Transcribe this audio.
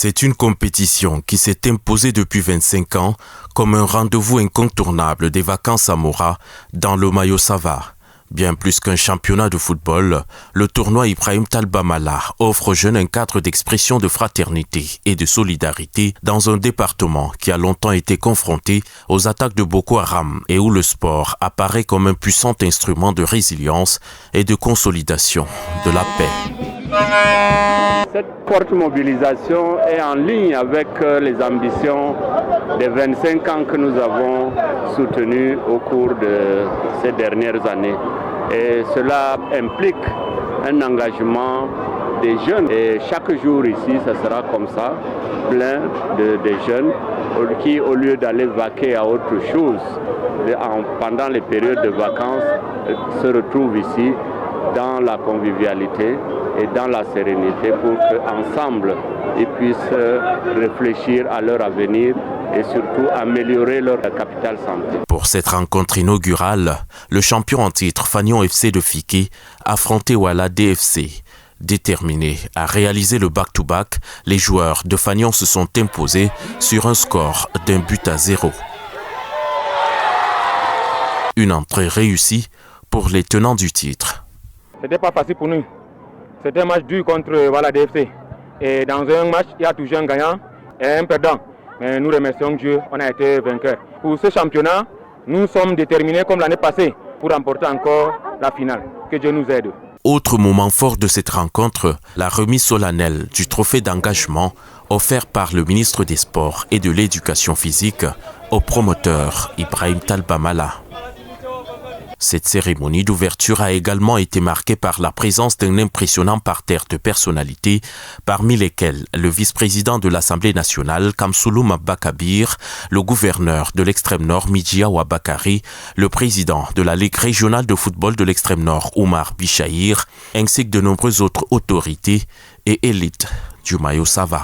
C'est une compétition qui s'est imposée depuis 25 ans comme un rendez-vous incontournable des vacances à Mora dans le maillot Sava. Bien plus qu'un championnat de football, le tournoi Ibrahim Talba Mala offre aux jeunes un cadre d'expression de fraternité et de solidarité dans un département qui a longtemps été confronté aux attaques de Boko Haram et où le sport apparaît comme un puissant instrument de résilience et de consolidation de la paix. Cette forte mobilisation est en ligne avec les ambitions des 25 ans que nous avons soutenues au cours de ces dernières années. Et cela implique un engagement des jeunes. Et chaque jour ici, ça sera comme ça, plein de jeunes qui, au lieu d'aller vaquer à autre chose, pendant les périodes de vacances, se retrouvent ici dans la convivialité et dans la sérénité pour qu'ensemble, ils puissent réfléchir à leur avenir et surtout améliorer leur capital santé. Pour cette rencontre inaugurale, le champion en titre Fagnon FC de Fiké affrontait Ouala DFC. Déterminés à réaliser le back-to-back, les joueurs de Fagnon se sont imposés sur un score d'1-0. Une entrée réussie pour les tenants du titre. C'était pas facile pour nous. C'était un match dur contre DFC. Et dans un match, il y a toujours un gagnant et un perdant. Mais nous remercions Dieu, on a été vainqueurs. Pour ce championnat, nous sommes déterminés comme l'année passée pour remporter encore la finale. Que Dieu nous aide. Autre moment fort de cette rencontre, la remise solennelle du trophée d'engagement offert par le ministre des Sports et de l'Éducation physique au promoteur Ibrahim Talba Mala. Cette cérémonie d'ouverture a également été marquée par la présence d'un impressionnant parterre de personnalités, parmi lesquelles le vice-président de l'Assemblée nationale, Kamsoulou Bakabir, le gouverneur de l'extrême nord, Midjia Ouabakari, le président de la Ligue régionale de football de l'extrême nord, Oumar Bichahir, ainsi que de nombreuses autres autorités et élites du maillot Sava.